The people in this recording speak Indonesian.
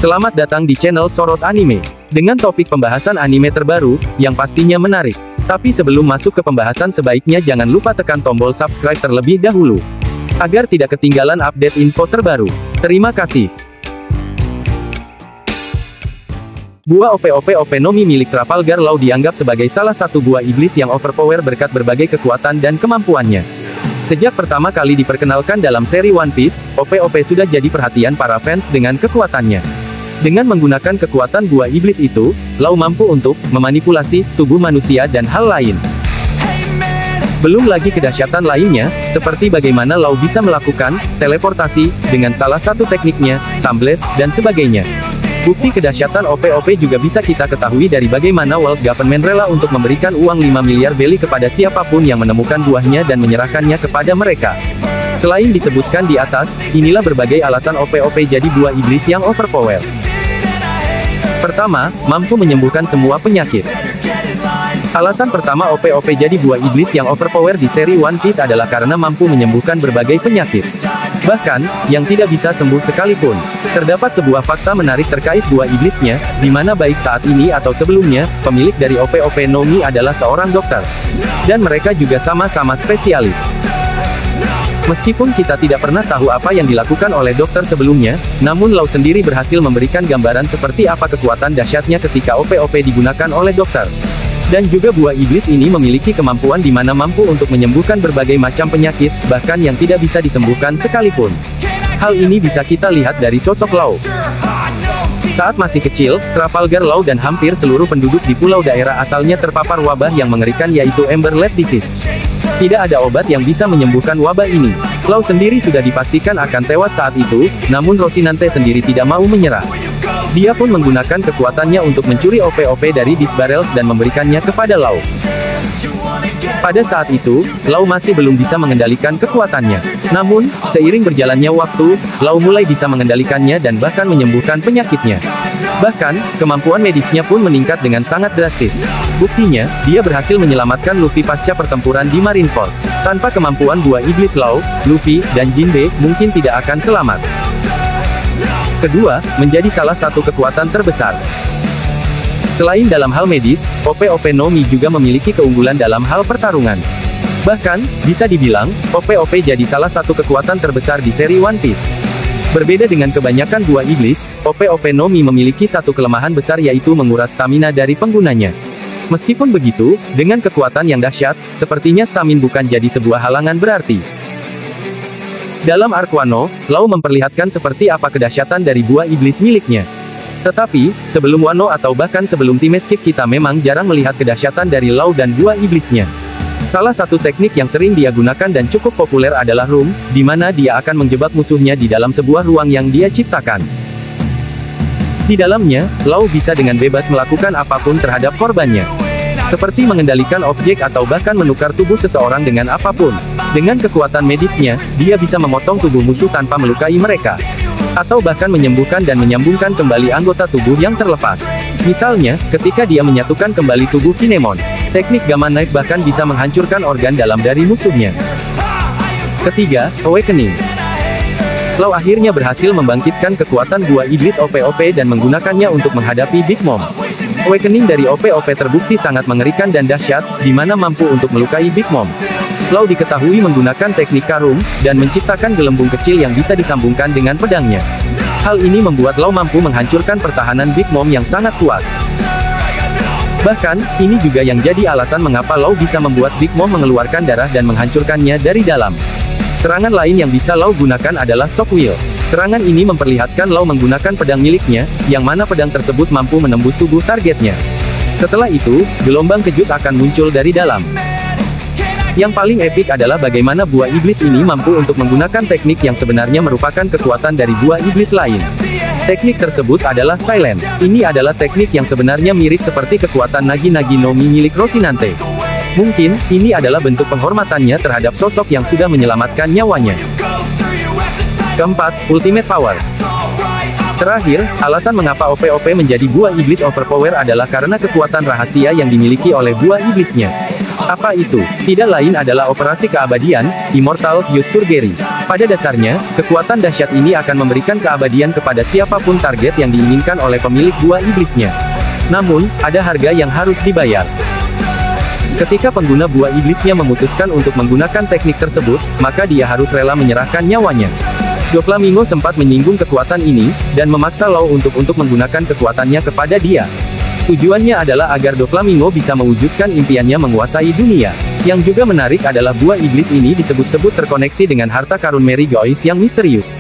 Selamat datang di channel Sorot Anime. Dengan topik pembahasan anime terbaru, yang pastinya menarik. Tapi sebelum masuk ke pembahasan sebaiknya jangan lupa tekan tombol subscribe terlebih dahulu. Agar tidak ketinggalan update info terbaru. Terima kasih. Gua OP Nomi milik Trafalgar Law dianggap sebagai salah satu gua iblis yang overpower berkat berbagai kekuatan dan kemampuannya. Sejak pertama kali diperkenalkan dalam seri One Piece, OP sudah jadi perhatian para fans dengan kekuatannya. Dengan menggunakan kekuatan gua iblis itu, Law mampu untuk memanipulasi tubuh manusia dan hal lain. Belum lagi kedahsyatan lainnya, seperti bagaimana Law bisa melakukan teleportasi dengan salah satu tekniknya, Sunblast, dan sebagainya. Bukti kedahsyatan OP juga bisa kita ketahui dari bagaimana World Government rela untuk memberikan uang 5 miliar beli kepada siapapun yang menemukan buahnya dan menyerahkannya kepada mereka. Selain disebutkan di atas, inilah berbagai alasan OP jadi buah iblis yang overpower. Pertama, mampu menyembuhkan semua penyakit. Alasan pertama OP jadi buah iblis yang overpower di seri One Piece adalah karena mampu menyembuhkan berbagai penyakit. Bahkan, yang tidak bisa sembuh sekalipun. Terdapat sebuah fakta menarik terkait buah iblisnya, di mana baik saat ini atau sebelumnya, pemilik dari OP Nomi adalah seorang dokter. Dan mereka juga sama-sama spesialis. Meskipun kita tidak pernah tahu apa yang dilakukan oleh dokter sebelumnya, namun Law sendiri berhasil memberikan gambaran seperti apa kekuatan dahsyatnya ketika OP digunakan oleh dokter. Dan juga buah iblis ini memiliki kemampuan di mana mampu untuk menyembuhkan berbagai macam penyakit, bahkan yang tidak bisa disembuhkan sekalipun. Hal ini bisa kita lihat dari sosok Law. Saat masih kecil, Trafalgar Law dan hampir seluruh penduduk di pulau daerah asalnya terpapar wabah yang mengerikan yaitu Amber Lake Disease. Tidak ada obat yang bisa menyembuhkan wabah ini. Law sendiri sudah dipastikan akan tewas saat itu, namun Rocinante sendiri tidak mau menyerah. Dia pun menggunakan kekuatannya untuk mencuri OP dari Dis Barrels dan memberikannya kepada Law. Pada saat itu, Law masih belum bisa mengendalikan kekuatannya. Namun, seiring berjalannya waktu, Law mulai bisa mengendalikannya dan bahkan menyembuhkan penyakitnya. Bahkan, kemampuan medisnya pun meningkat dengan sangat drastis. Buktinya, dia berhasil menyelamatkan Luffy pasca pertempuran di Marineford. Tanpa kemampuan buah iblis Law, Luffy dan Jinbe mungkin tidak akan selamat. Kedua, menjadi salah satu kekuatan terbesar. Selain dalam hal medis, OP Nomi juga memiliki keunggulan dalam hal pertarungan. Bahkan, bisa dibilang, OP jadi salah satu kekuatan terbesar di seri One Piece. Berbeda dengan kebanyakan buah iblis, OP Nomi memiliki satu kelemahan besar yaitu menguras stamina dari penggunanya. Meskipun begitu, dengan kekuatan yang dahsyat, sepertinya stamina bukan jadi sebuah halangan berarti. Dalam arc Wano, Law memperlihatkan seperti apa kedahsyatan dari buah iblis miliknya. Tetapi, sebelum Wano atau bahkan sebelum Time Skip kita memang jarang melihat kedahsyatan dari Law dan buah iblisnya. Salah satu teknik yang sering dia gunakan dan cukup populer adalah Room, di mana dia akan menjebak musuhnya di dalam sebuah ruang yang dia ciptakan. Di dalamnya, Law bisa dengan bebas melakukan apapun terhadap korbannya. Seperti mengendalikan objek atau bahkan menukar tubuh seseorang dengan apapun. Dengan kekuatan medisnya, dia bisa memotong tubuh musuh tanpa melukai mereka. Atau bahkan menyembuhkan dan menyambungkan kembali anggota tubuh yang terlepas. Misalnya, ketika dia menyatukan kembali tubuh Kinemon. Teknik Gamma Knife bahkan bisa menghancurkan organ dalam dari musuhnya. Ketiga, Awakening. Law akhirnya berhasil membangkitkan kekuatan buah iblis OP dan menggunakannya untuk menghadapi Big Mom. Awakening dari OP terbukti sangat mengerikan dan dahsyat, di mana mampu untuk melukai Big Mom. Law diketahui menggunakan teknik Karum, dan menciptakan gelembung kecil yang bisa disambungkan dengan pedangnya. Hal ini membuat Law mampu menghancurkan pertahanan Big Mom yang sangat kuat. Bahkan, ini juga yang jadi alasan mengapa Law bisa membuat Big Mom mengeluarkan darah dan menghancurkannya dari dalam. Serangan lain yang bisa Law gunakan adalah Shockwave. Serangan ini memperlihatkan Law menggunakan pedang miliknya, yang mana pedang tersebut mampu menembus tubuh targetnya. Setelah itu, gelombang kejut akan muncul dari dalam. Yang paling epik adalah bagaimana buah iblis ini mampu untuk menggunakan teknik yang sebenarnya merupakan kekuatan dari buah iblis lain. Teknik tersebut adalah Silent. Ini adalah teknik yang sebenarnya mirip seperti kekuatan Nagi Nomi milik Rocinante. Mungkin, ini adalah bentuk penghormatannya terhadap sosok yang sudah menyelamatkan nyawanya. Keempat, Ultimate Power. Terakhir, alasan mengapa OP menjadi buah iblis overpower adalah karena kekuatan rahasia yang dimiliki oleh buah iblisnya. Apa itu? Tidak lain adalah operasi keabadian, Immortal Youth Surgery. Pada dasarnya, kekuatan dahsyat ini akan memberikan keabadian kepada siapapun target yang diinginkan oleh pemilik buah iblisnya. Namun, ada harga yang harus dibayar. Ketika pengguna buah iblisnya memutuskan untuk menggunakan teknik tersebut, maka dia harus rela menyerahkan nyawanya. Doflamingo sempat menyinggung kekuatan ini, dan memaksa Law untuk menggunakan kekuatannya kepada dia. Tujuannya adalah agar Doflamingo bisa mewujudkan impiannya menguasai dunia. Yang juga menarik adalah buah iblis ini disebut-sebut terkoneksi dengan harta karun Mary Goyce yang misterius.